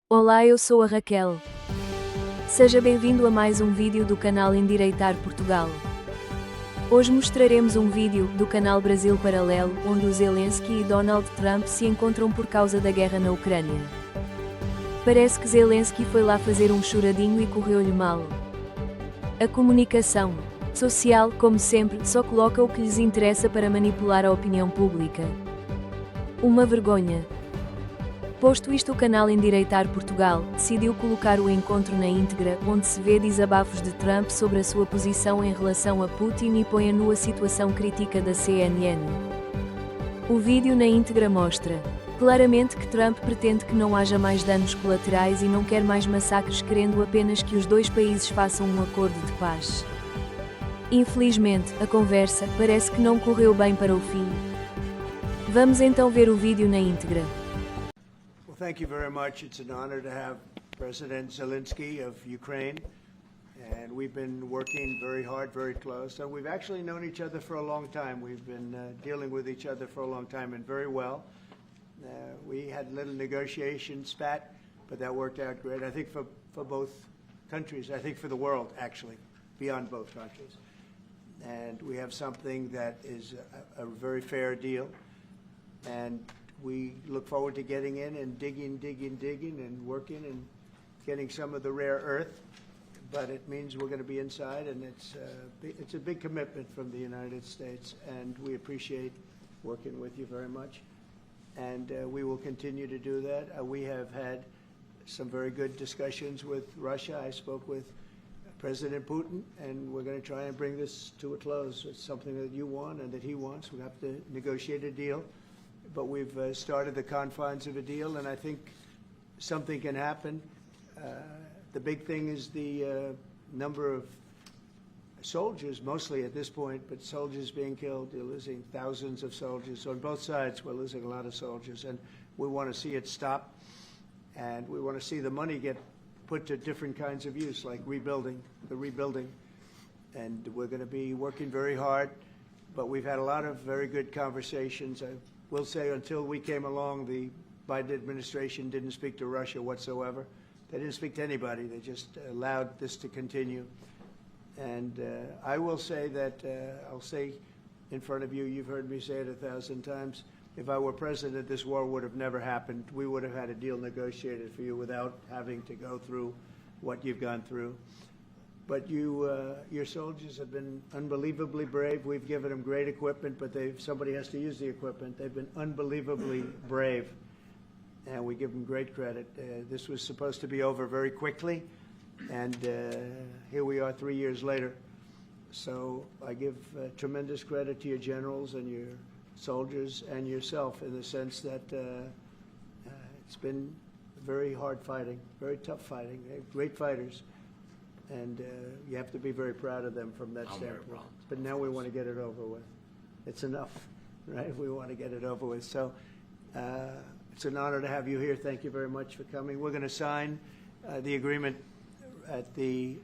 Olá, eu sou a Raquel. Seja bem-vindo a mais um vídeo do canal Endireitar Portugal. Hoje mostraremos um vídeo do canal Brasil Paralelo, onde o Zelensky e Donald Trump se encontram por causa da guerra na Ucrânia. Parece que Zelensky foi lá fazer um choradinho e correu-lhe mal. A comunicação social, como sempre, só coloca o que lhes interessa para manipular a opinião pública. Uma vergonha. Posto isto, o canal Endireitar Portugal decidiu colocar o encontro na íntegra, onde se vê desabafos de Trump sobre a sua posição em relação a Putin e põe a nu a situação crítica da CNN. O vídeo na íntegra mostra claramente que Trump pretende que não haja mais danos colaterais e não quer mais massacres, querendo apenas que os dois países façam um acordo de paz. Infelizmente, a conversa parece que não correu bem para o fim. Vamos então ver o vídeo na íntegra. Well, thank you very much. It's an honor to have President Zelensky of Ukraine, and we've been working very hard, very close. And we've actually known each other for a long time. We've been dealing with each other for a long time and very well. We had a little negotiation spat, but that worked out great. I think for both countries, I think for the world, actually, beyond both countries. And we have something that is a very fair deal. And we look forward to getting in and digging and working and getting some of the rare earth. But it means we're going to be inside, and it's a big commitment from the United States, and we appreciate working with you very much. And we will continue to do that. We have had some very good discussions with Russia. I spoke with President Putin, and we're going to try and bring this to a close. It's something that you want and that he wants. We have to negotiate a deal. But we've started the confines of a deal, and I think something can happen. The big thing is the number of soldiers, mostly at this point, but soldiers being killed. You're losing thousands of soldiers. On both sides, we're losing a lot of soldiers, and we want to see it stop, and we want to see the money get put to different kinds of use, like rebuilding, and we're going to be working very hard, but we've had a lot of very good conversations. We'll say until we came along, the Biden administration didn't speak to Russia whatsoever. They didn't speak to anybody. They just allowed this to continue. And I will say that, I'll say in front of you, you've heard me say it 1,000 times, if I were president, this war would have never happened. We would have had a deal negotiated for you without having to go through what you've gone through. But your soldiers have been unbelievably brave. We've given them great equipment, but somebody has to use the equipment. They've been unbelievably brave, and we give them great credit. This was supposed to be over very quickly, and here we are 3 years later. So I give tremendous credit to your generals and your soldiers and yourself in the sense that it's been very hard fighting, very tough fighting. They're great fighters. And you have to be very proud of them from that standpoint. But now we want to get it over with. It's enough, right? We want to get it over with. So it's an honor to have you here. Thank you very much for coming. We're going to sign the agreement at the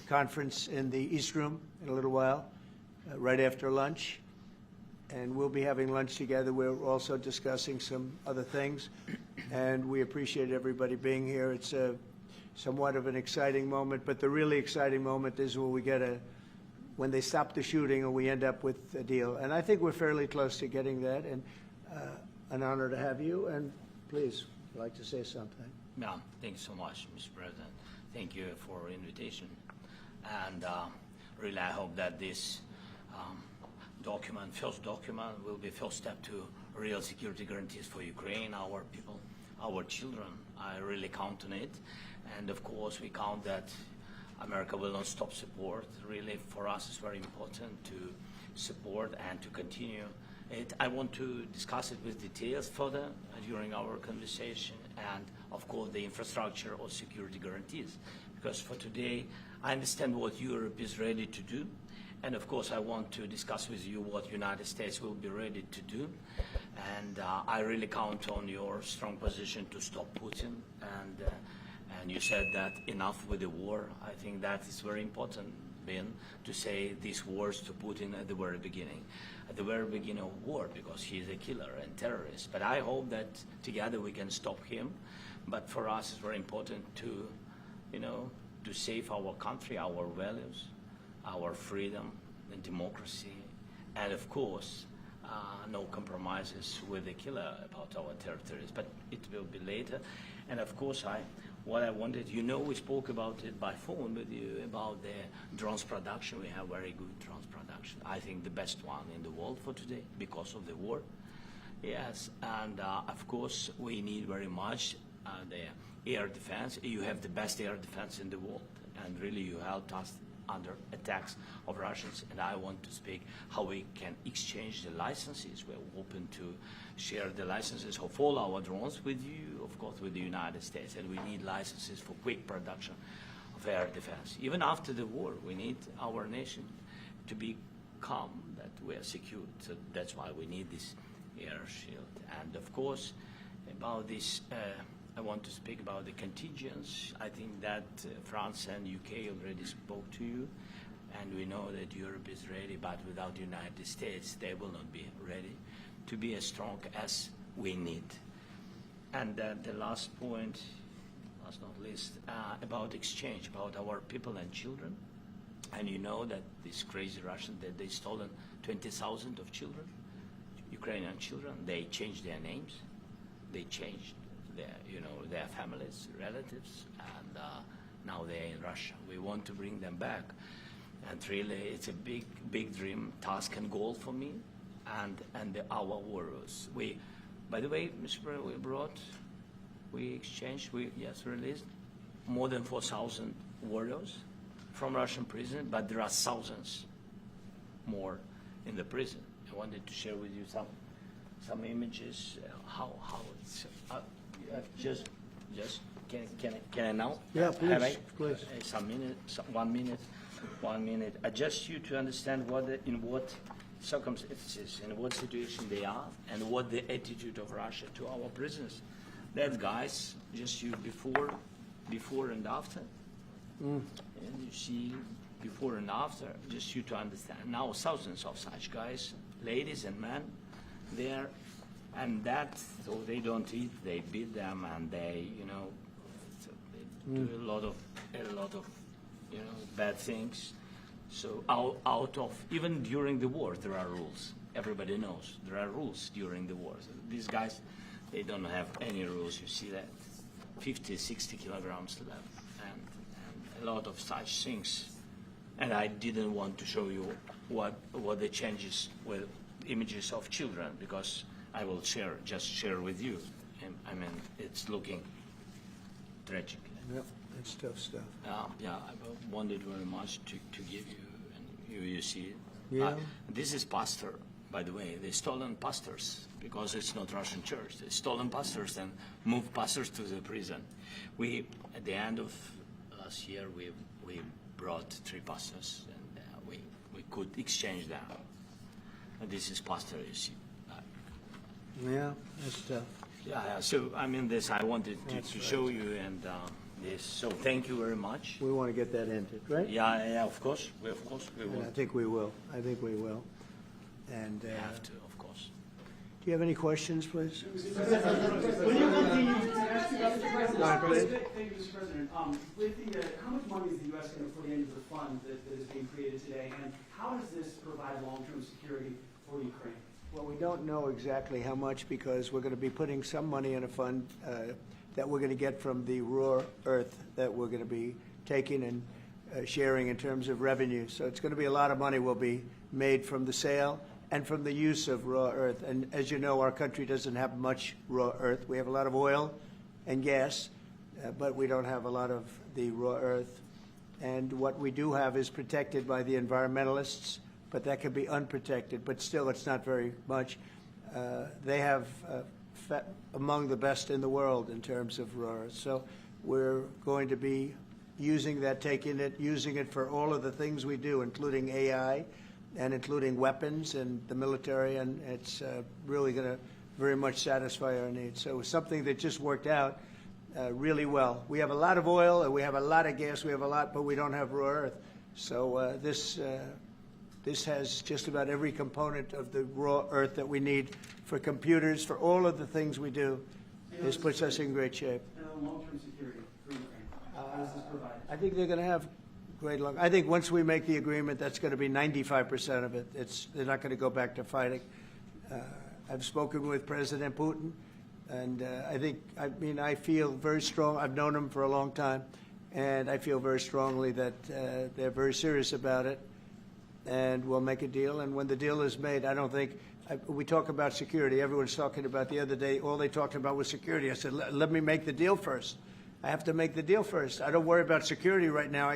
conference in the East Room in a little while, right after lunch. And we'll be having lunch together. We're also discussing some other things. And we appreciate everybody being here. It's somewhat of an exciting moment, but the really exciting moment is when they stop the shooting and we end up with a deal. And I think we're fairly close to getting that, and an honor to have you. And please, if you'd like to say something. Yeah, thank you so much, Mr. President. Thank you for invitation. And really, I hope that this first document, will be first step to real security guarantees for Ukraine, our people, our children. I really count on it. And of course, we count that America will not stop support. Really, for us, it's very important to support and to continue it. I want to discuss it with details further during our conversation, and of course, the infrastructure or security guarantees. Because for today, I understand what Europe is ready to do. And of course, I want to discuss with you what United States will be ready to do. And I really count on your strong position to stop Putin. And you said that enough with the war. I think that is very important, Ben, to say these words to Putin at the very beginning of war, because he's a killer and terrorist. But I hope that together we can stop him But for us, it's very important to, you know, to save our country, our values, our freedom and democracy, and of course, no compromises with the killer about our territories. But it will be later. And of course, what I wanted, you know, we spoke about it by phone with you about the drones production. We have very good drones production. I think the best one in the world for today because of the war. Yes, and of course, we need very much the air defense. You have the best air defense in the world, and really you helped us under attacks of Russians. And I want to speak how we can exchange the licenses. We're open to share the licenses of all our drones with you, of course, with the United States. And we need licenses for quick production of air defense. Even after the war, we need our nation to be calm, that we are secure. So that's why we need this air shield. And of course, about this, I want to speak about the contingents. I think that France and UK already spoke to you, and we know that Europe is ready, but without the United States, they will not be ready to be as strong as we need. And the last point, last not least, about exchange, about our people and children. And you know that this crazy Russian, that they stolen 20,000 of children, Ukrainian children. They changed their names, they changed their families, relatives, and now they're in Russia. We want to bring them back, and really, it's a big dream, task, and goal for me, and our warriors. By the way, Mr. President, we exchanged, released more than 4,000 warriors from Russian prison, but there are thousands more in the prison. I wanted to share with you some images, how it's. Just can I now? Yeah, please, please. One minute. Just you to understand in what circumstances, in what situation they are, and what the attitude of Russia to our prisoners. That guys, just you before and after. And you see before and after, just you to understand. Now thousands of such guys, ladies and men, there. And so they don't eat, they beat them, and they, do a lot of, bad things. So out of, even during the war, there are rules. Everybody knows there are rules during the war. So these guys, they don't have any rules. You see that 50, 60 kilograms left, and a lot of such things. And I didn't want to show you what the changes with images of children, because I will just share with you. I mean, it's looking tragic. Yep, that's tough stuff. Yeah, I wanted very much to give you, and you see it. Yeah. This is pastor, by the way. They stolen pastors, because it's not Russian church. They stolen pastors and moved pastors to the prison. At the end of last year, we brought 3 pastors, and we could exchange them. And this is pastor, you see. Yeah, that's tough. Yeah. So I mean, I wanted to show you, and this. So thank you very much. We want to get that ended, right? Yeah. Of course, we And will. I think we will. And We have to, of course. do you have any questions, please? When you continue to ask you about the president, Thank you, Mr. President. How much money is the U.S. going to put into the fund that is being created today, and how does this provide long-term security for Ukraine? Well, we don't know exactly how much, because we're going to be putting some money in a fund that we're going to get from the raw earth that we're going to be taking and sharing in terms of revenue. So it's going to be a lot of money will be made from the sale and from the use of raw earth. And as you know, our country doesn't have much raw earth. We have a lot of oil and gas, but we don't have a lot of the raw earth. And what we do have is protected by the environmentalists, but that can be unprotected, but still it's not very much. They have among the best in the world in terms of raw earth. So we're going to be using that, using it for all of the things we do, including AI and including weapons and the military, and it's really going to very much satisfy our needs. So it's something that just worked out really well. We have a lot of oil, and we have a lot of gas, but we don't have raw earth. So this has just about every component of the raw earth that we need for computers, for all of the things we do. This puts us in great shape. And long-term security for Ukraine. How does this provide? I think they're going to have great luck. I think once we make the agreement, that's going to be 95% of it. They're not going to go back to fighting. I've spoken with President Putin, and I feel very strong. I've known him for a long time, and I feel very strongly that they're very serious about it, and we'll make a deal. And when the deal is made, I don't think we talk about security. Everyone's talking about the other day. All they talked about was security. I said, let me make the deal first. I have to make the deal first. I don't worry about security right now.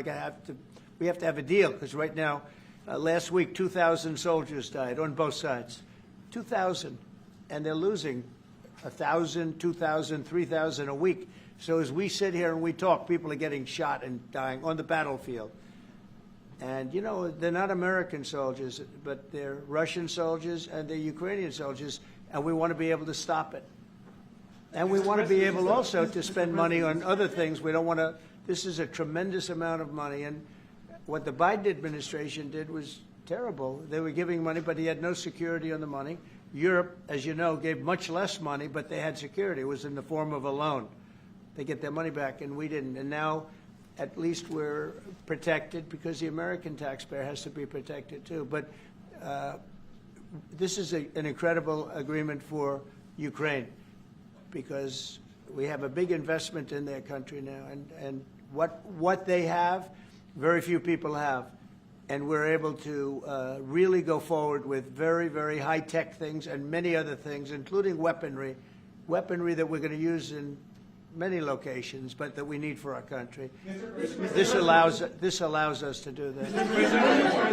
We have to have a deal, because right now, last week, 2,000 soldiers died on both sides. 2,000, and they're losing 1,000, 2,000, 3,000 a week. So as we sit here and we talk, people are getting shot and dying on the battlefield. And, you know, they're not American soldiers, but they're Russian soldiers and they're Ukrainian soldiers, and we want to be able to stop it. And we want to be able also to spend money on other things. We don't want to – this is a tremendous amount of money. And what the Biden administration did was terrible. They were giving money, but he had no security on the money. Europe, as you know, gave much less money, but they had security. It was in the form of a loan. They get their money back, and we didn't. And now at least we're protected, because the American taxpayer has to be protected too. But this is an incredible agreement for Ukraine, because we have a big investment in their country now, and what they have, very few people have. And we're able to really go forward with very, very high-tech things and many other things, including weaponry that we're going to use in many locations, but that we need for our country. This allows us to do that.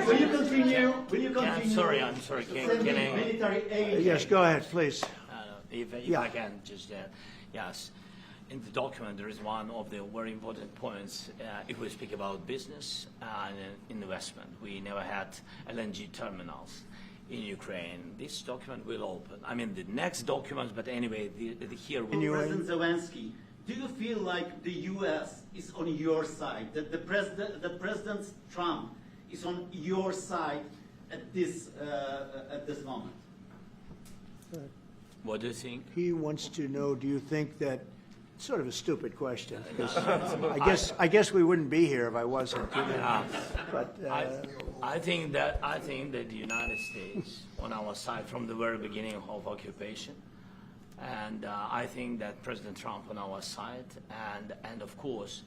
Will you continue? Yeah, I'm sorry. Can I? Military aid. Yes, go ahead, please. If Yeah. I can just, yes. In the document, there is one of the very important points. If we speak about business and investment, we never had LNG terminals in Ukraine. This document will open. I mean, the next documents, but anyway, here we President Zelensky, do you feel like the U.S. is on your side? That the President Trump is on your side at this moment? What do you think? He wants to know, do you think that, sort of a stupid question, I guess we wouldn't be here if I wasn't. You know? But I think that the United States on our side from the very beginning of occupation, and I think that President Trump on our side, and of course,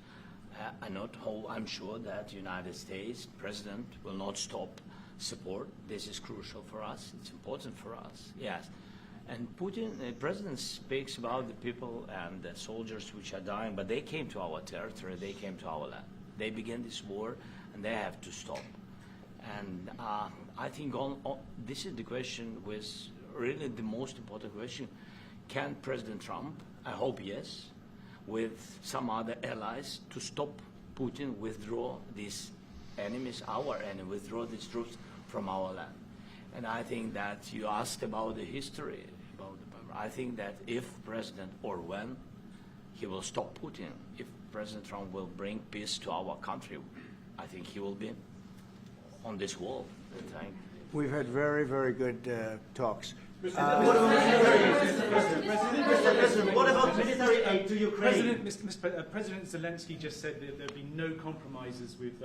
I'm sure that the United States President will not stop support. This is crucial for us. It's important for us. Yes. And Putin, the president, speaks about the people and the soldiers which are dying, but they came to our territory, they came to our land. They began this war, and they have to stop. And I think this is the question, was really the most important question. Can President Trump, I hope yes, with some other allies, to stop Putin, withdraw these enemies, our enemy, withdraw these troops from our land? And I think that you asked about the history. I think that if President, or when, he will stop Putin, if President Trump will bring peace to our country, I think he will be on this wall. we've had very, very good talks. What about military aid to Ukraine? President Zelensky just said that there'd be no compromises with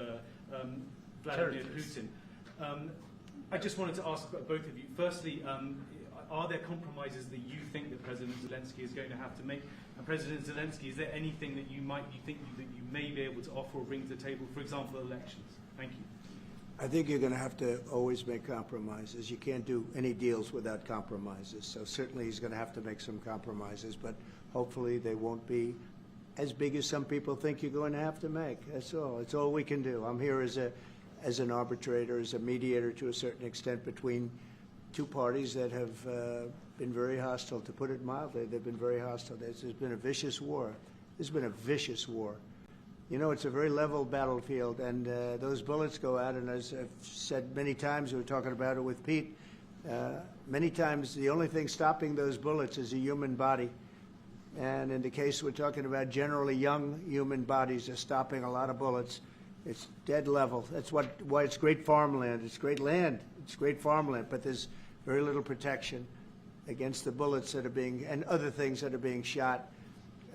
Vladimir Putin. I just wanted to ask both of you. Firstly, are there compromises that you think that President Zelensky is going to have to make? And President Zelensky, is there anything that you think that you may be able to offer or bring to the table, for example, elections? Thank you. I think you're going to have to always make compromises. You can't do any deals without compromises. So certainly he's going to have to make some compromises, but hopefully they won't be as big as some people think you're going to have to make. That's all. It's all we can do. I'm here as an arbitrator, as a mediator to a certain extent between two parties that have been very hostile, to put it mildly. They've been very hostile. There's been a vicious war. There's been a vicious war. You know, it's a very level battlefield, and those bullets go out, and as I've said many times, we were talking about it with Pete, many times the only thing stopping those bullets is a human body. And in the case we're talking about, generally young human bodies are stopping a lot of bullets. It's dead level. That's why it's great farmland. It's great land. It's great farmland, but there's very little protection. against the bullets that are being, and other things that are being shot.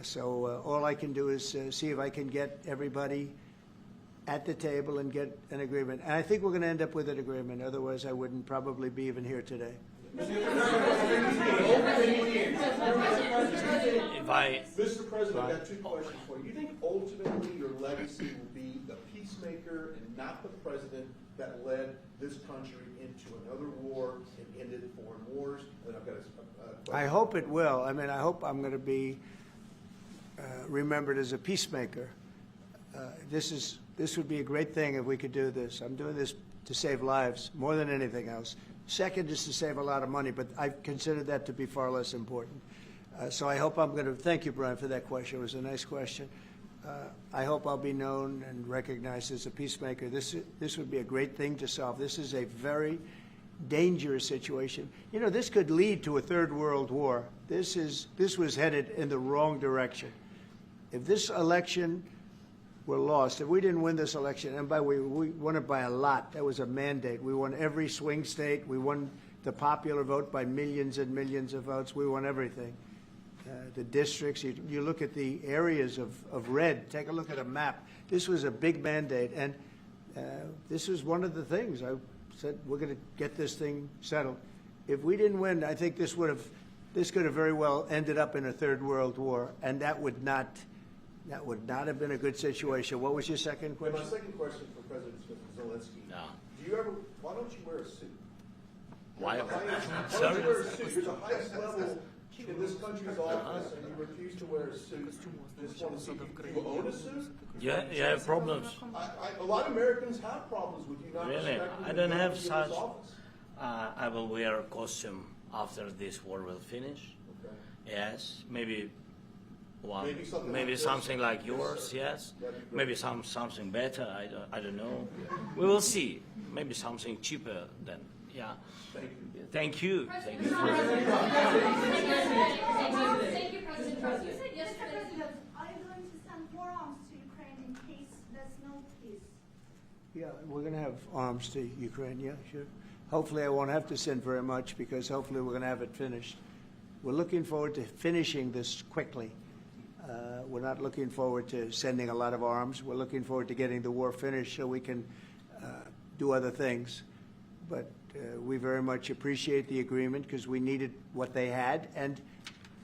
So all I can do is see if I can get everybody at the table and get an agreement. And I think we're going to end up with an agreement. Otherwise, I wouldn't probably be even here today. Mr. President, I've got two questions for you. You think ultimately your legacy will be the peacemaker and not the president that led this country into another war and ended foreign wars? And I've got a question. I hope it will. I mean, I hope I'm going to be remembered as a peacemaker. This would be a great thing if we could do this. I'm doing this to save lives more than anything else. Second is to save a lot of money, but I consider that to be far less important. So I hope I'm going to, thank you, Brian, for that question. It was a nice question. I hope I'll be known and recognized as a peacemaker. This would be a great thing to solve. This is a very dangerous situation. You know, this could lead to a third world war. This was headed in the wrong direction. If this election were lost, if we didn't win this election, and by the way, we won it by a lot. That was a mandate. We won every swing state. We won the popular vote by millions and millions of votes. We won everything. The districts, you look at the areas of red, take a look at a map. This was a big mandate, and this was one of the things. I said, we're going to get this thing settled. If we didn't win, I think this could have very well ended up in a third world war, and that would not have been a good situation. What was your second question? My second question for President Zelensky. No. Why don't you wear a suit? Why? Why don't you wear a suit? You're the highest level in this country's office, and you refuse to wear a suit. Just want to see, do you own a suit? Yeah, you have problems. A lot of Americans have problems with you not Really? respecting I don't the have authority of such. this office. I will wear a costume after this war will finish. Okay. Yes, maybe one, Maybe something like this. something like yours. Yes, maybe something better. I don't know. We will see. Maybe something cheaper than yeah. Thank you. Thank you. Thank you. Thank you, President Trump. You said yesterday. Are you going to send more arms to Ukraine in case there's no peace? Yeah, we're going to have arms to Ukraine, yeah, sure. Hopefully I won't have to send very much because hopefully we're going to have it finished. We're looking forward to finishing this quickly. We're not looking forward to sending a lot of arms. We're looking forward to getting the war finished so we can do other things. But we very much appreciate the agreement because we needed what they had, and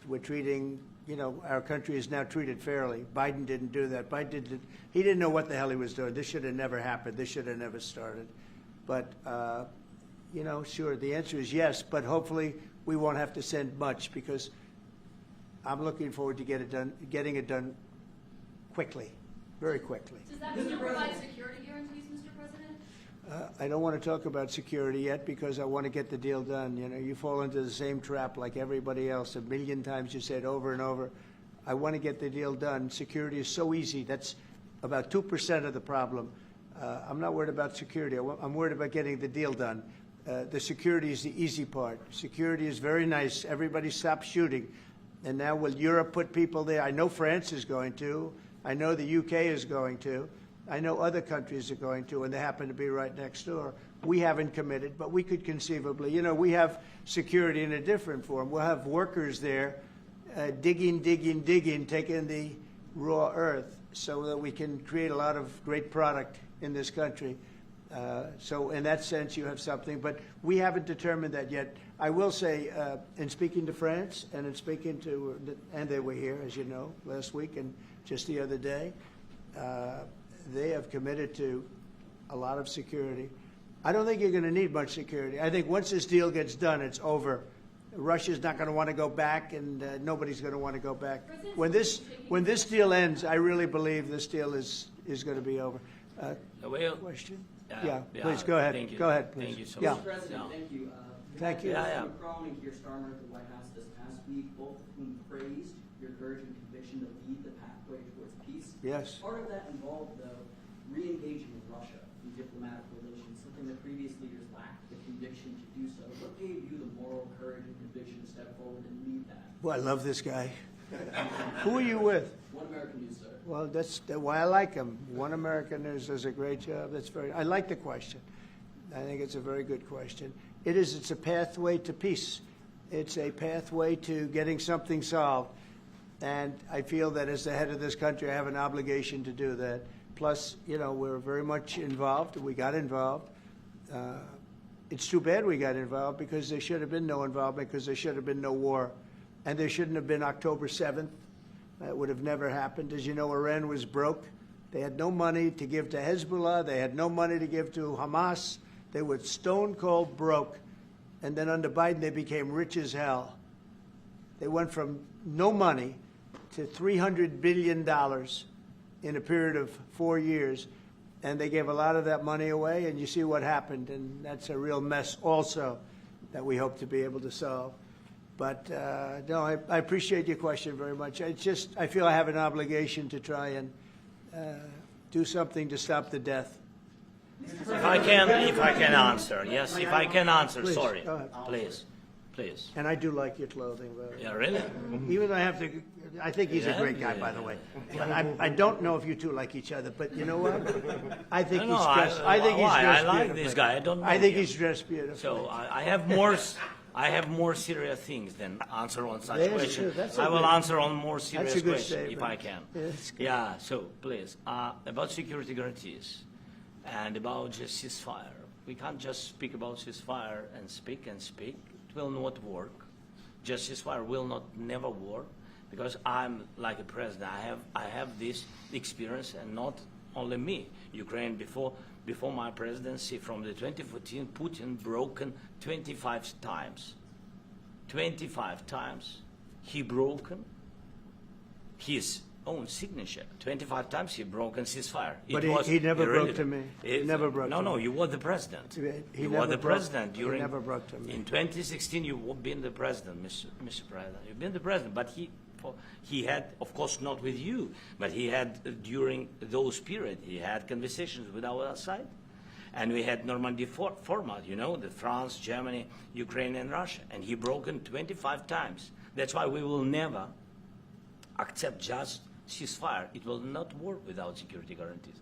we're treating, you know, our country is now treated fairly. Biden didn't do that. He didn't know what the hell he was doing. This should have never happened. This should have never started. But, you know, sure, the answer is yes, but hopefully we won't have to send much because I'm looking forward to getting it done quickly, very quickly. Does that mean you provide security guarantees, Mr. President? I don't want to talk about security yet because I want to get the deal done. You know, you fall into the same trap like everybody else. A million times you said over and over. I want to get the deal done. Security is so easy. That's about 2% of the problem. I'm not worried about security. I'm worried about getting the deal done. The security is the easy part. Security is very nice. Everybody stopped shooting. And now will Europe put people there? I know France is going to. I know the UK is going to. I know other countries are going to, and they happen to be right next door. We haven't committed, but we could conceivably. You know, we have security in a different form. We'll have workers there digging, taking the raw earth so that we can create a lot of great product in this country. So in that sense, you have something, but we haven't determined that yet. I will say, in speaking to France and in speaking to, and they were here, as you know, last week and just the other day, they have committed to a lot of security. I don't think you're going to need much security. I think once this deal gets done, it's over. Russia's not going to want to go back, and nobody's going to want to go back. When this deal ends, I really believe this deal is going to be over. Question? Yeah, please go ahead. Thank you. Go ahead, please. Thank you so Yeah. much. President, thank you. Thank you. Macron and Keir Starmer at the White House this past week, both of whom praised your courage and conviction to lead the pathway towards peace. Yes. Part of that involved, though, re-engaging with Russia in diplomatic relations, something that previous leaders lacked the conviction to do so. What gave you the moral courage and conviction to step forward and lead that? Well, I love this guy. Who are you with? One American News, sir. Well, that's why I like him. One American News does a great job. I like the question. I think it's a very good question. It's a pathway to peace. It's a pathway to getting something solved. And I feel that as the head of this country, I have an obligation to do that. Plus, you know, we're very much involved. We got involved. It's too bad we got involved because there should have been no involvement, because there should have been no war. And there shouldn't have been October 7th. That would have never happened. As you know, Iran was broke. They had no money to give to Hezbollah. They had no money to give to Hamas. They were stone cold broke. And then under Biden, they became rich as hell. They went from no money to $300 billion in a period of 4 years. And they gave a lot of that money away, and you see what happened. And that's a real mess also that we hope to be able to solve. But no, I appreciate your question very much. It's just, I feel I have an obligation to try and do something to stop the death. If I can answer, yes, if I can answer, Please, sorry, go ahead. please. And I do like your clothing, by the way. Yeah, really? Even though I have to, I think he's a great guy, by the way. But I don't know if you two like each other, but you know what? I think he's dressed. I think he's dressed I like beautifully. this guy. I don't know I think him. he's dressed beautifully. So I have more serious things than answer on such Yes, questions. that's a I will good- answer on more serious That's a good questions if statement. I can. Yes. Yeah. So please, about security guarantees and about just ceasefire. We can't just speak about ceasefire and speak and speak. It will not work. Just ceasefire will not never work because I'm like a president. I have this experience, and not only me. Ukraine before my presidency, from the 2014, Putin broken 25 times. 25 times he broken his own signature. 25 times he broken ceasefire. But he never broke to me. He never broke to me. No, you were the president. You never were the broke- president he during. never broke to me. In 2016, you've been the president, Mr. President. You've been the president, but he had, of course, not with you, but he had during those periods. He had conversations with our side, and we had Normandy format. You know, the France, Germany, Ukraine, and Russia, and he broken 25 times. That's why we will never accept just ceasefire. It will not work without security guarantees.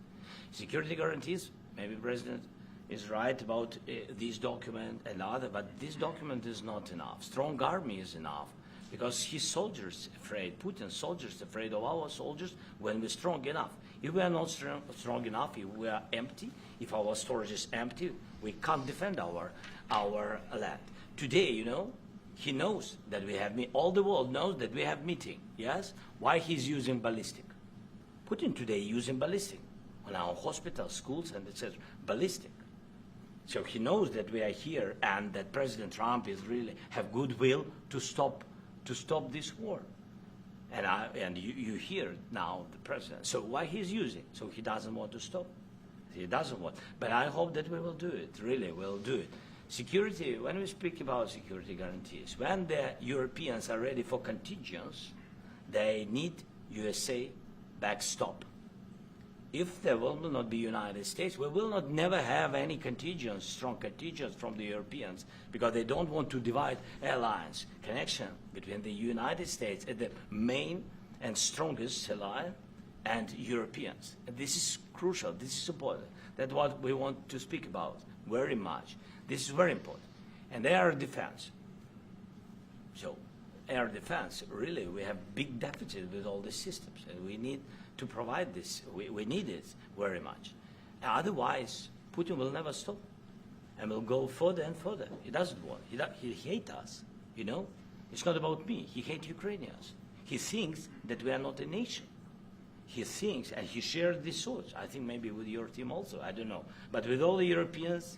Security guarantees, maybe President is right about this document and other, but this document is not enough. Strong army is enough because his soldiers afraid, Putin's soldiers afraid of our soldiers when we're strong enough. If we are not strong enough, if we are empty, if our storage is empty, we can't defend our land. Today, you know, he knows that we have all the world knows that we have meeting. Yes, why he's using ballistic? Putin today using ballistic on our hospitals, schools, and etc. Ballistic. So he knows that we are here and that President Trump is really have goodwill to stop this war. And you hear now the president. So why he's using? So he doesn't want to stop. He doesn't want. But I hope that we will do it. Really, we'll do it. Security, when we speak about security guarantees, when the Europeans are ready for contingents, they need USA backstop. If there will not be United States, we will not never have any contingents, strong contingents from the Europeans, because they don't want to divide alliance, connection between the United States as the main and strongest ally and Europeans. And this is crucial, this is important. That's what we want to speak about very much. This is very important. And air defense. So air defense, really, we have big deficit with all these systems, and we need to provide this. We need it very much. Otherwise, Putin will never stop, and will go further and further. He doesn't want. He hates us, you know. It's not about me. He hates Ukrainians. He thinks that we are not a nation. He thinks, and he shares these thoughts, I think maybe with your team also, I don't know. But with all the Europeans,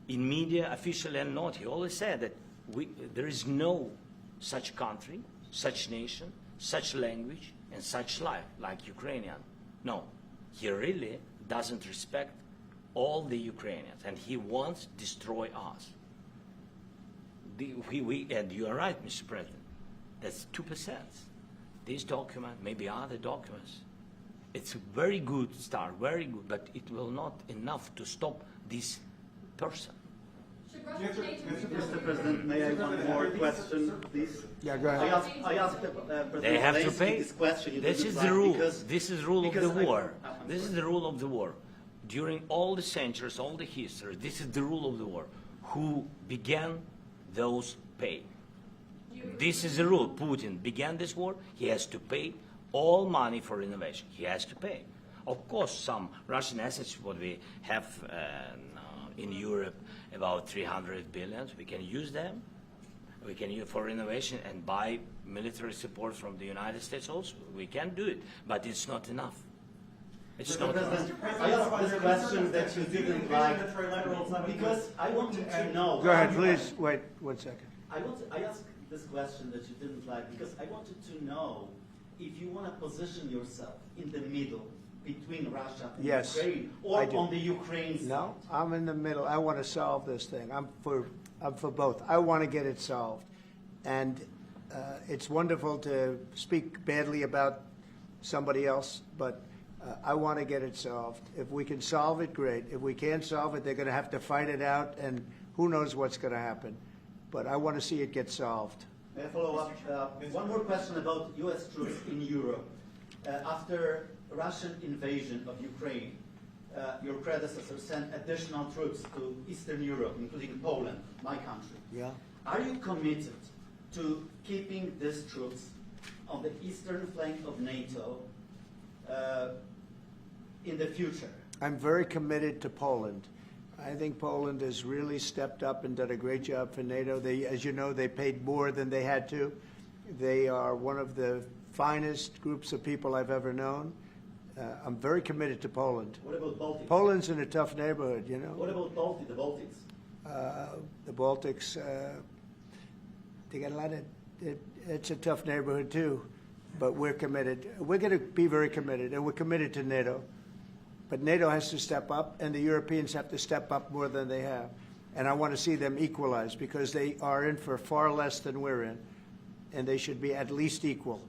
in media, officially and not, he always said that there is no such country, such nation, such language, and such life like Ukrainian. No, he really doesn't respect all the Ukrainians, and he wants to destroy us. And you are right, Mr. President, that's 2%. This document, maybe other documents, it's a very good start, very good, but it will not enough to stop this person. Mr. President, may I one more question, please? Yeah, go ahead. I asked President They have to Zelensky pay. this question. He This didn't is reply the rule. because- This is the rule of the because I- war. This is the rule of the war. During all the centuries, all the history, this is the rule of the war. Who began, those pay. This is the rule. Putin began this war. He has to pay all money for innovation. He has to pay. Of course, some Russian assets, what we have in Europe, about 300 billion, we can use them. We can use for innovation and buy military support from the United States also. We can do it, but it's not enough. It's not enough. I asked this question that you didn't like because I wanted to know. Go ahead, please. Wait 1 second. I asked this question that you didn't like because I wanted to know if you want to position yourself in the middle between Russia and Yes, Ukraine, I or do. on the Ukraine side. No, I'm in the middle. I want to solve this thing. I'm for both. I want to get it solved. And it's wonderful to speak badly about somebody else, but I want to get it solved. If we can solve it, great. If we can't solve it, they're going to have to fight it out, and who knows what's going to happen. But I want to see it get solved. May I follow up? One more question about U.S. troops in Europe. After Russian invasion of Ukraine, your predecessor sent additional troops to Eastern Europe, including Poland, my country. Yeah. Are you committed to keeping these troops on the eastern flank of NATO in the future? I'm very committed to Poland. I think Poland has really stepped up and done a great job for NATO. They, as you know, they paid more than they had to. They are one of the finest groups of people I've ever known. I'm very committed to Poland. What about Baltics? Poland's in a tough neighborhood, you know. What about the Baltics? The Baltics, they got a lot of, it's a tough neighborhood too, but we're committed. We're going to be very committed, and we're committed to NATO. But NATO has to step up, and the Europeans have to step up more than they have. And I want to see them equalize, because they are in for far less than we're in, and they should be at least equal.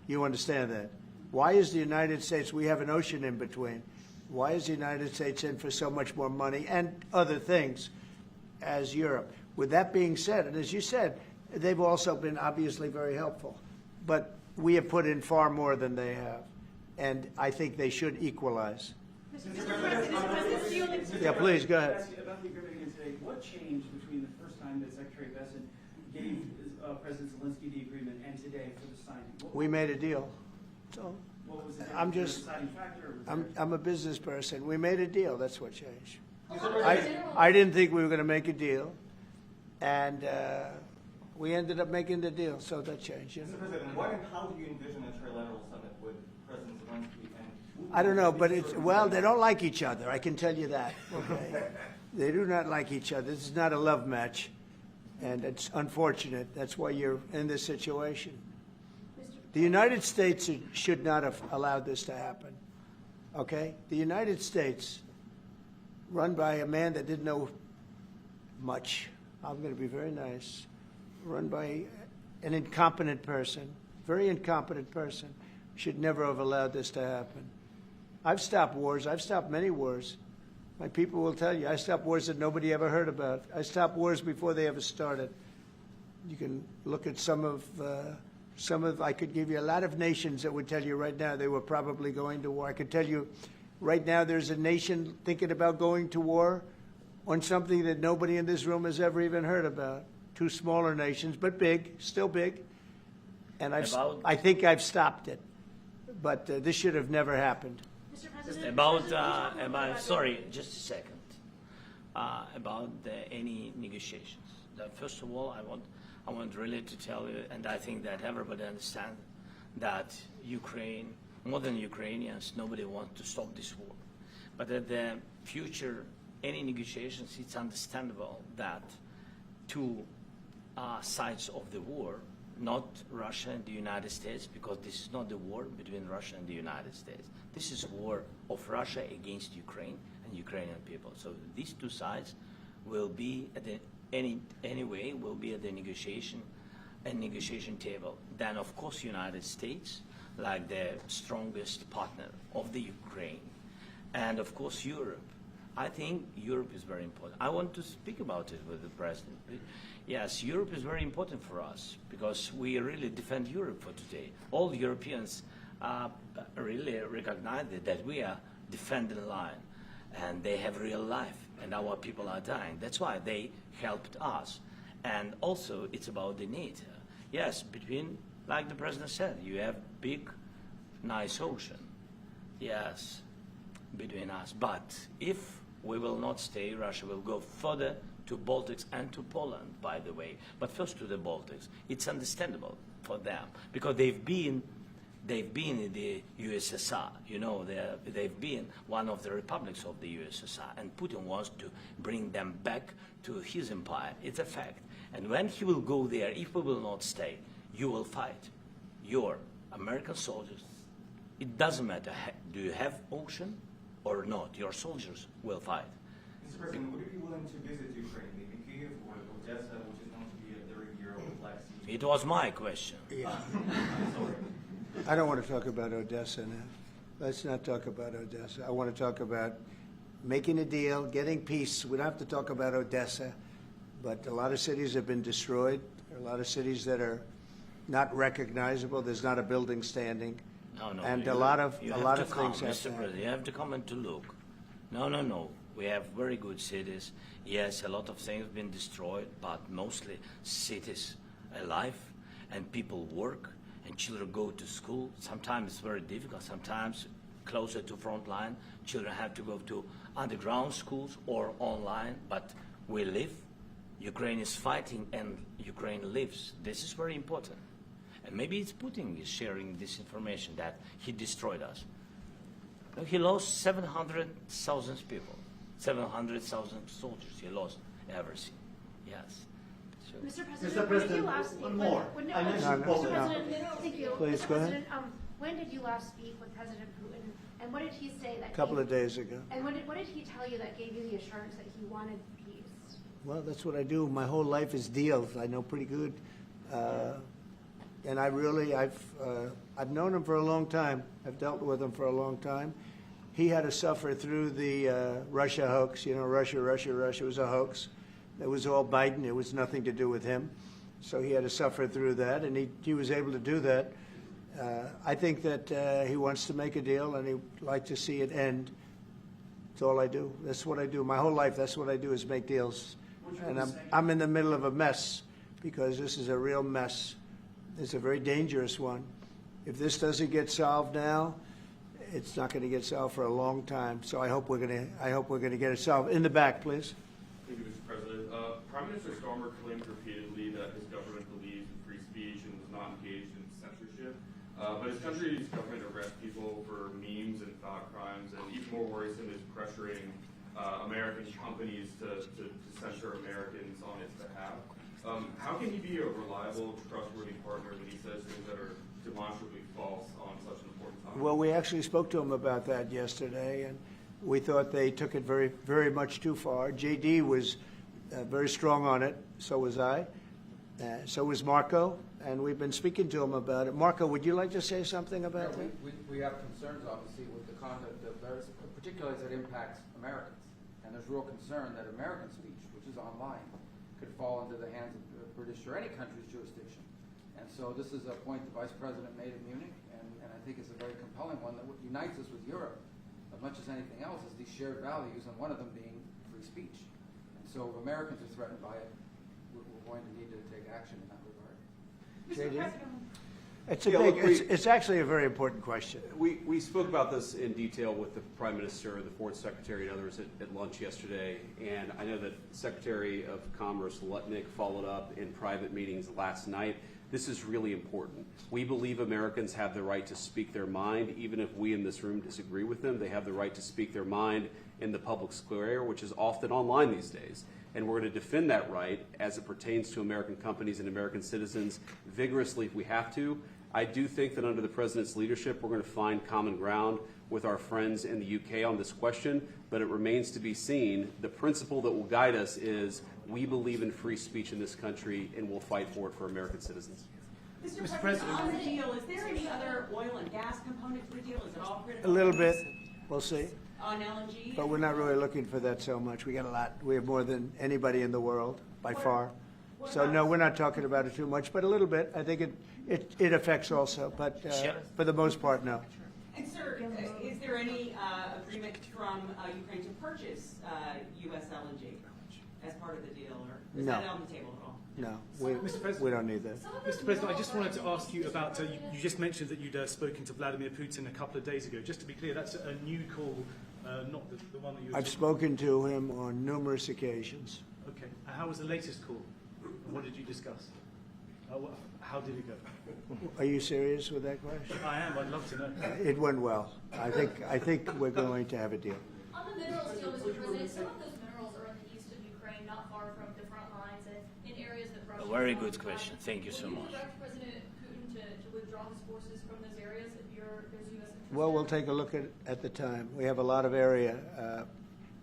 You understand that? Why is the United States, we have an ocean in between, why is the United States in for so much more money and other things as Europe? With that being said, and as you said, they've also been obviously very helpful, but we have put in far more than they have, and I think they should equalize. Yeah, please, go ahead. About the agreement again today, what changed between the first time that Secretary Bessent gave President Zelensky the agreement and today for the signing? We made a deal. So What was the I'm difference? just, Was there a deciding factor, or was I'm a business person. We made a deal. That's what changed. General- I didn't think we were going to make a deal, and we ended up making the deal, so that changed. You know? Mr. President, what and how do you envision a trilateral summit with President Zelensky and? I don't know, but it's, well, they don't like each other, I can tell you that, okay? They do not like each other. This is not a love match, and it's unfortunate. That's why you're in this situation. The United States should not have allowed this to happen, okay? The United States, run by a man that didn't know much, I'm going to be very nice, run by an incompetent person, very incompetent person, should never have allowed this to happen. I've stopped wars. I've stopped many wars. My people will tell you, I stopped wars that nobody ever heard about. I stopped wars before they ever started. You can look at some of, I could give you a lot of nations that would tell you right now they were probably going to war. I could tell you right now there's a nation thinking about going to war on something that nobody in this room has ever even heard about. Two smaller nations, but big, still big. And I think I've stopped it. But this should have never happened. Mr. President, About sorry, just a second. About any negotiations. First of all, I want really to tell you, and I think that everybody understands that Ukraine, more than Ukrainians, nobody wants to stop this war. But at the future, any negotiations, it's understandable that two sides of the war, not Russia and the United States, because this is not the war between Russia and the United States. This is a war of Russia against Ukraine and Ukrainian people. So these two sides will be at the anyway will be at the negotiation table. Then of course United States, like the strongest partner of the Ukraine, and of course Europe. I think Europe is very important. I want to speak about it with the President. Yes, Europe is very important for us because we really defend Europe for today. All Europeans really recognize that we are defending the line, and they have real life, and our people are dying. That's why they helped us. And also, it's about the NATO. Yes, between, like the president said, you have big, nice ocean. Yes, between us. But if we will not stay, Russia will go further to Baltics and to Poland, by the way. But first to the Baltics. It's understandable for them because they've been in the USSR. You know, they've been one of the republics of the USSR, and Putin wants to bring them back to his empire. It's a fact. And when he will go there, if we will not stay, you will fight. Your American soldiers, it doesn't matter, do you have ocean or not, your soldiers will fight. Mr. President, would you be willing to visit Ukraine, maybe Kyiv or Odessa, which is known to be a 30-year-old Black Sea? It was my question. Yeah. Sorry. I don't want to talk about Odessa now. Let's not talk about Odessa. I want to talk about making a deal, getting peace. We don't have to talk about Odessa, but a lot of cities have been destroyed. There are a lot of cities that are not recognizable. There's not a building standing. No, and a lot of things have Mr. to President, happen. you have to come and to look. No. We have very good cities. Yes, a lot of things have been destroyed, but mostly cities alive, and people work, and children go to school. Sometimes it's very difficult. Sometimes closer to front line, children have to go to underground schools or online, but we live. Ukraine is fighting, and Ukraine lives. This is very important. And maybe it's Putin is sharing this information that he destroyed us. He lost 700,000 people, 700,000 soldiers. He lost everything. Yes. So. Mr. President, Mr. when did you President, last speak one with- more. when- I mentioned Mr. Poland. President, thank you. Please, Mr. go ahead. President, when did you last speak with President Putin, and what did he say that A couple gave- of days ago. And what did he tell you that gave you the assurance that he wanted peace? Well, that's what I do. My whole life is deals. I know pretty good. And I've known him for a long time. I've dealt with him for a long time. He had to suffer through the Russia hoax. You know, Russia was a hoax. It was all Biden. It was nothing to do with him. So he had to suffer through that, and he was able to do that. I think that he wants to make a deal, and he'd like to see it end. That's all I do. That's what I do. My whole life, that's what I do is make deals. And I'm in the middle of a mess because this is a real mess. It's a very dangerous one. If this doesn't get solved now, it's not going to get solved for a long time. So I hope we're going to get it solved. In the back, please. Thank you, Mr. President. Prime Minister Starmer claimed repeatedly that his government believes in free speech and was not engaged in censorship. But his country's government arrests people for memes and thought crimes, and even more worrisome is pressuring American companies to censor Americans on its behalf. How can he be a reliable, trustworthy partner when he says things that are demonstrably false on such an important topic? Well, we actually spoke to him about that yesterday, and we thought they took it very, very much too far. JD was very strong on it. So was I. So was Marco, and we've been speaking to him about it. Marco, would you like to say something about that? We have concerns, obviously, with the conduct of those, particularly as it impacts Americans. And there's real concern that American speech, which is online, could fall into the hands of the British or any country's jurisdiction. And so this is a point the Vice President made in Munich, and I think it's a very compelling one that unites us with Europe as much as anything else is these shared values, and one of them being free speech. And so if Americans are threatened by it, we're going to need to take action in that regard. Mr. President. It's actually a very important question. We spoke about this in detail with the Prime Minister, the Foreign Secretary, and others at lunch yesterday, and I know that Secretary of Commerce Lutnick followed up in private meetings last night. This is really important. We believe Americans have the right to speak their mind, even if we in this room disagree with them. They have the right to speak their mind in the public square, which is often online these days. And we're going to defend that right as it pertains to American companies and American citizens vigorously if we have to. I do think that under the President's leadership, we're going to find common ground with our friends in the UK on this question, but it remains to be seen. The principle that will guide us is we believe in free speech in this country, and we'll fight for it for American citizens. Mr. President, on the deal, is there any other oil and gas component to the deal? Is it all critical? A little bit. We'll see. On LNG? But we're not really looking for that so much. We got a lot. We have more than anybody in the world, by far. So, no, we're not talking about it too much, but a little bit. I think it affects also, but for the most part, no. And, sir, is there any agreement from Ukraine to purchase U.S. LNG as part of the deal, or is No. that on the table at all? No, Mr. President, we don't need that. Mr. President, I just wanted to ask you about, you just mentioned that you'd spoken to Vladimir Putin a couple of days ago. Just to be clear, that's a new call, not the one that you were I've spoken to him on numerous occasions. Okay. And how was the latest call? What did you discuss? How did it go? Are you serious with that question? I am. I'd love to know. It went well. I think we're going to have a deal. On the minerals deal, Mr. President, some of those minerals are in the east of Ukraine, not far from the front lines, and in areas that Russia... A very good question. Thank you so much. Would you direct President Putin to withdraw his forces from those areas if there's U.S. interest? Well, we'll take a look at the time. We have a lot of area.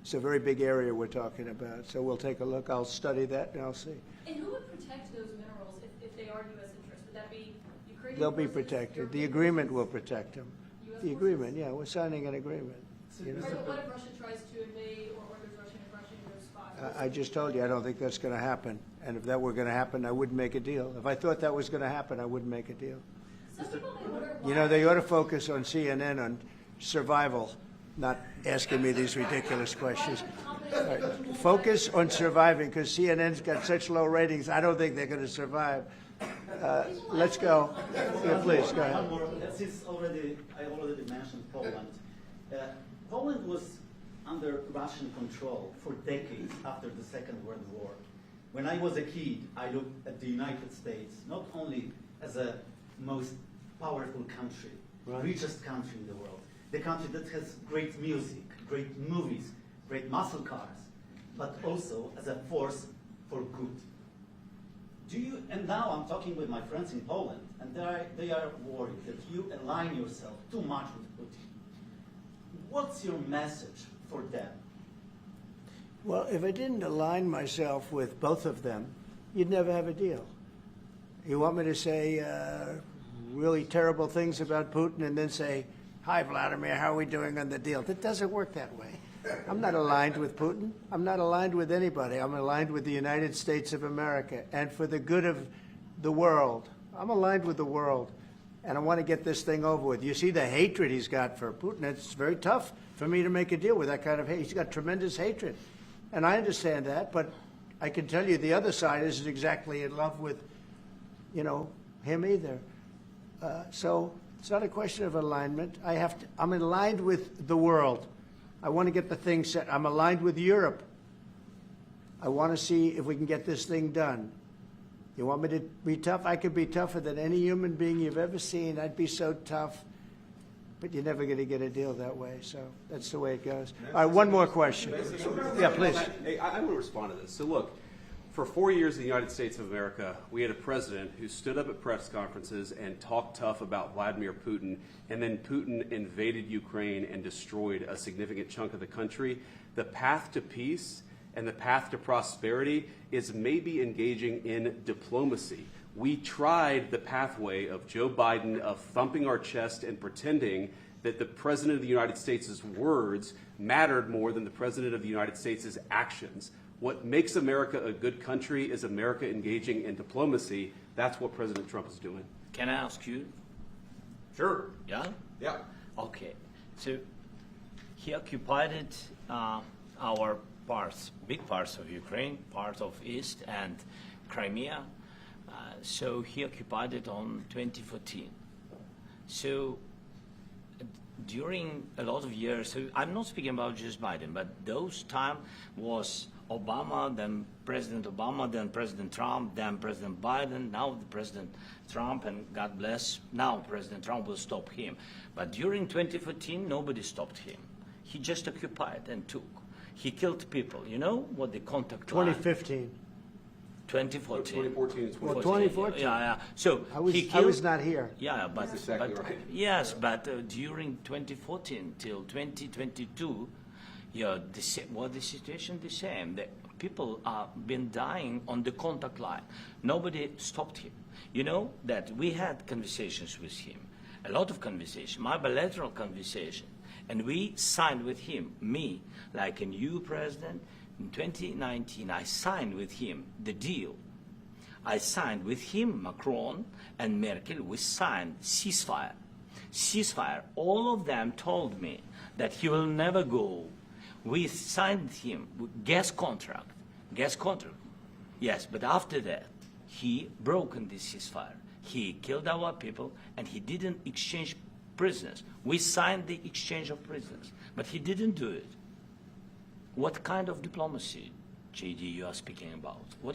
It's a very big area we're talking about. So we'll take a look. I'll study that and I'll see. And who would protect those minerals if they are U.S. interest? Would that be Ukrainian They'll be forces, protected. European The agreement forces? will protect them. US The agreement, yeah, we're signing an agreement. You know? Right, but what if Russia tries to invade or there's Russian aggression in those spots? I just told you, I don't think that's going to happen. And if that were going to happen, I wouldn't make a deal. If I thought that was going to happen, I wouldn't make a deal. Some people may wonder You know, they ought to focus on CNN on survival, not asking me these ridiculous questions. All right. Focus on surviving, because CNN's got such low ratings, I don't think they're going to survive. Let's go. Yeah, please, go ahead. One more. Since I already mentioned Poland. Poland was under Russian control for decades after the Second World War. When I was a kid, I looked at the United States not only as a most powerful country, richest country in the world, the country that has great music, great movies, great muscle cars, but also as a force for good. And now I'm talking with my friends in Poland, and they are worried that you align yourself too much with Putin. What's your message for them? Well, if I didn't align myself with both of them, you'd never have a deal. You want me to say really terrible things about Putin and then say, "Hi, Vladimir, how are we doing on the deal?" That doesn't work that way. I'm not aligned with Putin. I'm not aligned with anybody. I'm aligned with the United States of America and for the good of the world. I'm aligned with the world, and I want to get this thing over with. You see the hatred he's got for Putin. It's very tough for me to make a deal with that kind of hate. He's got tremendous hatred, and I understand that, but I can tell you the other side isn't exactly in love with, him either. So it's not a question of alignment. I'm aligned with the world. I want to get the thing set. I'm aligned with Europe. I want to see if we can get this thing done. You want me to be tough? I could be tougher than any human being you've ever seen. I'd be so tough. But you're never going to get a deal that way. So that's the way it goes. All right, one more question. Yeah, please. Hey, I want to respond to this. So look, for 4 years in the United States of America, we had a president who stood up at press conferences and talked tough about Vladimir Putin, and then Putin invaded Ukraine and destroyed a significant chunk of the country. The path to peace and the path to prosperity is maybe engaging in diplomacy. We tried the pathway of Joe Biden, of thumping our chest and pretending that the President of the United States' words mattered more than the President of the United States' actions. What makes America a good country is America engaging in diplomacy. That's what President Trump is doing. Can I ask you? Sure. Yeah? Yeah. Okay. So he occupied our parts, big parts of Ukraine, part of East and Crimea. So he occupied it on 2014. So during a lot of years, so I'm not speaking about just Biden, but those time was Obama, then President Obama, then President Trump, then President Biden, now the President Trump, and God bless, now President Trump will stop him. But during 2014, nobody stopped him. He just occupied and took. He killed people. You know what the contact line? 2015. 2014 2014. and 2014. Well, 2014. Yeah. So I was not here. Yeah, but, That's exactly right. Yes, but during 2014 till 2022, the situation the same. The people have been dying on the contact line. Nobody stopped him. You know that we had conversations with him, a lot of conversation, my bilateral conversation, and we signed with him, me, like a new president. In 2019, I signed with him the deal. I signed with him, Macron and Merkel, we signed ceasefire. Ceasefire. All of them told me that he will never go. We signed him with gas contract. Gas contract. Yes, but after that, he broken this ceasefire. He killed our people, and he didn't exchange prisoners. We signed the exchange of prisoners, but he didn't do it. What kind of diplomacy, JD, you are speaking about? What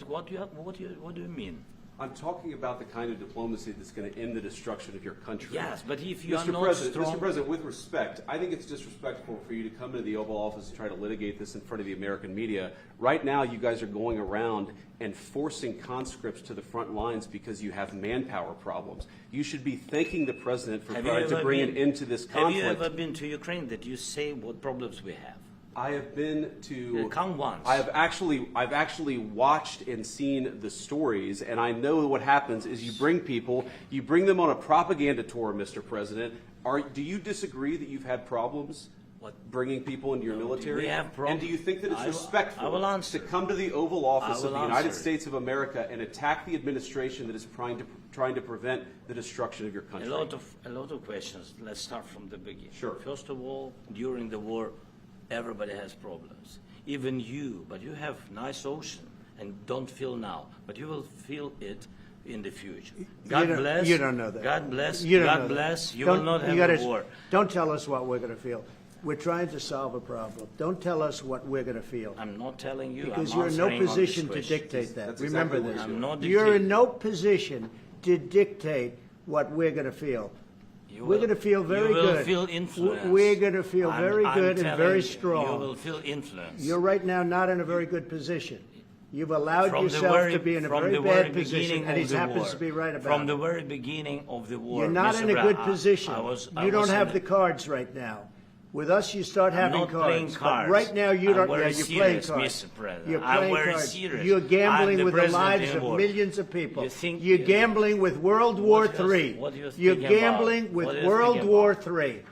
do you mean? I'm talking about the kind of diplomacy that's going to end the destruction of your country. Yes, but if you are Mr. not President, strong... Mr. President, with respect, I think it's disrespectful for you to come into the Oval Office and try to litigate this in front of the American media. Right now, you guys are going around and forcing conscripts to the front lines because you have manpower problems. You should be thanking the President for trying to bring an end to this conflict. Have you ever been to Ukraine that you say what problems we have? I have been to. Come once. I've actually watched and seen the stories, and I know what happens is you bring people, you bring them on a propaganda tour, Mr. President. Do you disagree that you've had problems bringing people into your military? We have problems. And do you think that it's respectful to come to the Oval Office of the United States of America and attack the administration that is trying to prevent the destruction of your country? A lot of questions. Let's start from the beginning. Sure. First of all, during the war, everybody has problems. Even you, but you have nice ocean and don't feel now, but you will feel it in the future. God bless. You don't know that. God bless. You don't God know bless. that. You will not have a war. Don't tell us what we're going to feel. We're trying to solve a problem. Don't tell us what we're going to feel. I'm not telling you. Because I'm you're in no answering on this position to question. dictate that. That's Remember exactly this. what I'm not You're in dictating. no position to dictate what we're going to feel. We're going to feel very good. You will feel influence. We're going to feel very good and very strong. You will feel influence. You're right now not in a very good position. You've allowed yourself to be in a very bad position, and he happens to be right about it. From the very beginning of the war. You're not in a good position. You don't have the cards right now. With us, you start having not playing cards. cards. But right now, you don't. I'm very You're playing serious, cards. Mr. President. You're I'm playing very cards. serious. You're gambling I'm with the president lives in of war. millions of people. You're gambling with World War III. What are you You're thinking gambling about? with What are you World thinking War about? III.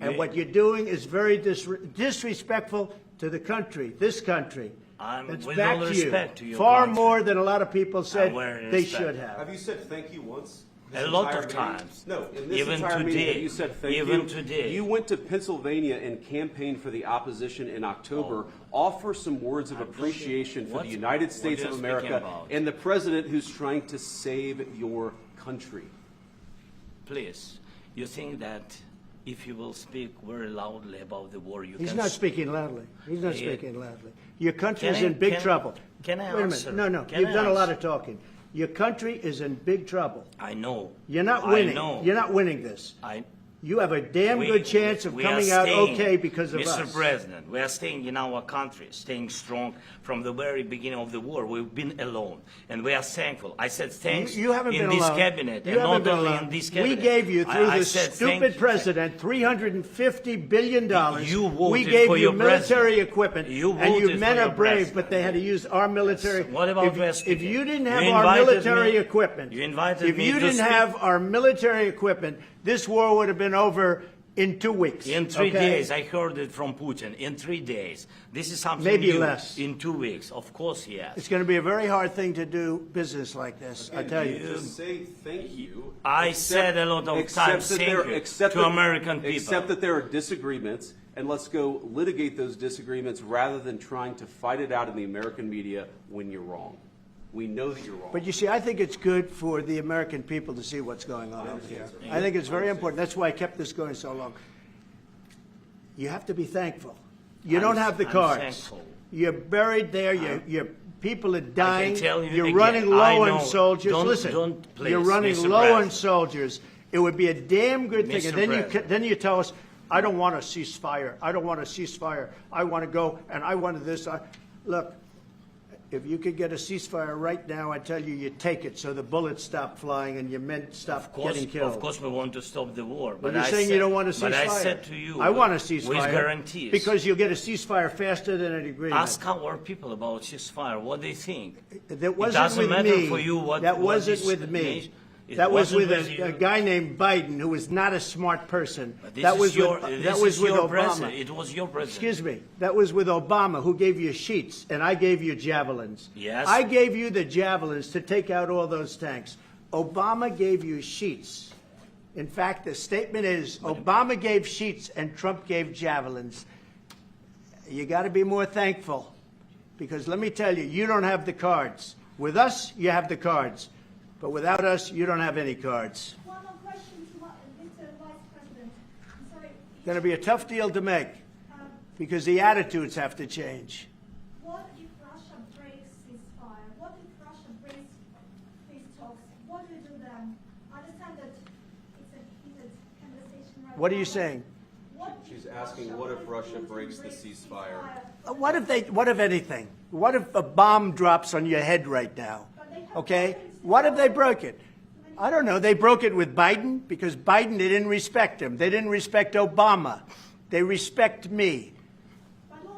And what you're doing is very disrespectful to the country, this country. It's with back all to respect to you. your Far country. more than a lot of people said very they respect. should have. Have you said thank you once? A lot entire of meeting? times. No, in this Even entire meeting, today. have you said thank Even you? today. You went to Pennsylvania and campaigned for the opposition in October. Offer some words of appreciation for the United States of America and the president who's trying to save your country. Please, you think that if you will speak very loudly about the war, you He's can... not speaking loudly. He's not speaking loudly. Your country is Can I- in big can- trouble. can I Wait a answer? minute. No, Can you've I done a lot answer? of talking. Your country is in big trouble. I know. You're not I winning. know. You're not winning this. I You have a damn good chance of we are coming out staying, okay because of Mr. us. President, we are staying in our country, staying strong from the very beginning of the war. We've been alone, and we are thankful. I said thanks You haven't in been this alone. cabinet, You and haven't not been only alone. in this cabinet. We gave you, through I this said thank stupid you. president, $350 billion. You voted we gave for you your military president. equipment, You and you voted men for are your brave, president. but they had to use our military. What about if you didn't have You our invited military me- equipment, you invited if me you to didn't speak. have our military equipment, this war would have been over in 2 weeks. In 3 okay? days, I heard it from Putin. In 3 days. This is something Maybe new. less. In 2 weeks. Of course, yes. It's going to be a very hard thing to do business like this, I tell you. Just say thank you. I said a lot of times thank you to American people. Except that there are disagreements, and let's go litigate those disagreements rather than trying to fight it out in the American media when you're wrong. We know that you're wrong. But you see, I think it's good for the American people to see what's going on over here. I think it's very important. That's why I kept this going so long. You have to be thankful. You don't have the I'm cards. thankful. You're buried there. Your people are dying. tell you You're again, running I low know. on soldiers. Don't- Listen, don't, please, you're running Mr. low on President. soldiers. It would be a damn good thing. Mr. And then President. then you tell us, I don't want a ceasefire. I don't want a ceasefire. I want to go, and I wanted this. Look, if you could get a ceasefire right now, I tell you, you take it so the bullets stop flying and your men stop getting killed. Of course, we want to stop the war. But But you're I saying said, you don't want a ceasefire. But I said to you, I want a ceasefire. with guarantees. Because you'll get a ceasefire faster than an agreement. Ask our people about ceasefire, what they think. That wasn't it doesn't with matter me. for you what that what wasn't this with me. nation- it That was wasn't with you. a guy named Biden, who was not a smart person. But this That is was your, with, this that was is with your Obama. president. It was your president. Excuse me. That was with Obama, who gave you sheets, and I gave you javelins. Yes. I gave you the javelins to take out all those tanks. Obama gave you sheets. In fact, the statement is Obama gave sheets and Trump gave javelins. You got to be more thankful, because let me tell you, you don't have the cards. With us, you have the cards. But without us, you don't have any cards. One more question to Mr. Vice President. I'm sorry. It's going to be a tough deal to make because the attitudes have to change. What if Russia breaks ceasefire? What if Russia breaks peace talks? What do you do then? I understand that it's a heated conversation right now. What are you saying? She's asking, what if Russia breaks the ceasefire? What if anything? What if a bomb drops on your head right now? Okay? What if they broke it? I don't know. They broke it with Biden because Biden, they didn't respect him. They didn't respect Obama. They respect me.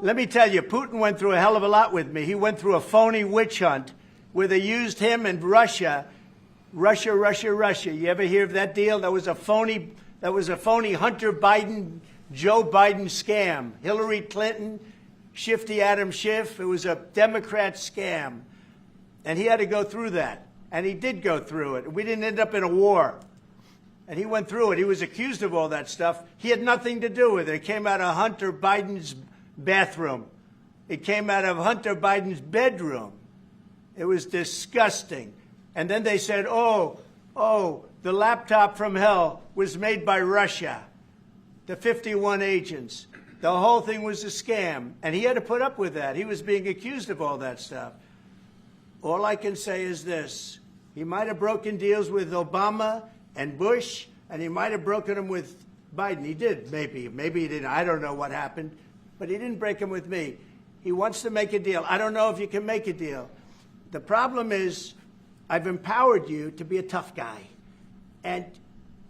Let me tell you, Putin went through a hell of a lot with me. He went through a phony witch hunt where they used him and Russia. Russia. You ever hear of that deal? That was a phony Hunter Biden, Joe Biden scam. Hillary Clinton, Shifty Adam Schiff. It was a Democrat scam. And he had to go through that. And he did go through it. We didn't end up in a war. And he went through it. He was accused of all that stuff. He had nothing to do with it. It came out of Hunter Biden's bathroom. It came out of Hunter Biden's bedroom. It was disgusting. And then they said, oh, the laptop from hell was made by Russia. The 51 agents. The whole thing was a scam. And he had to put up with that. He was being accused of all that stuff. All I can say is this. He might have broken deals with Obama and Bush, and he might have broken them with Biden. He did, maybe. Maybe he didn't. I don't know what happened. But he didn't break them with me. He wants to make a deal. I don't know if you can make a deal. The problem is I've empowered you to be a tough guy. And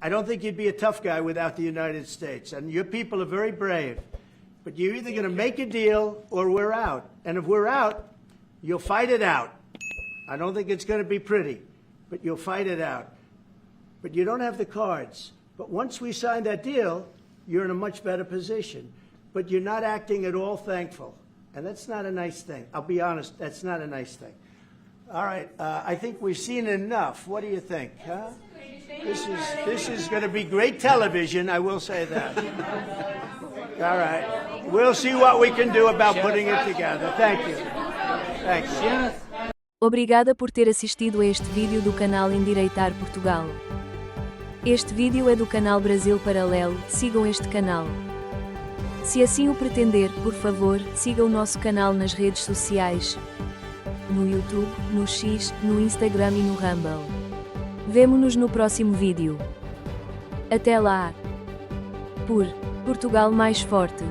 I don't think you'd be a tough guy without the United States. And your people are very brave. But you're either going to make a deal or we're out. And if we're out, you'll fight it out. I don't think it's going to be pretty, but you'll fight it out. But you don't have the cards. But once we sign that deal, you're in a much better position. But you're not acting at all thankful. And that's not a nice thing. I'll be honest, that's not a nice thing. All right, I think we've seen enough. What do you think? Huh? This is going to be great television, I will say that. All right. We'll see what we can do about putting it together. Thank you. Thank you. Obrigada por ter assistido a este vídeo do canal Endireitar Portugal. Este vídeo é do canal Brasil Paralelo, sigam este canal. Se assim o pretender, por favor, siga o nosso canal nas redes sociais, no YouTube, no X, no Instagram e no Rumble. Vemo-nos no próximo vídeo. Até lá! Por Portugal mais forte!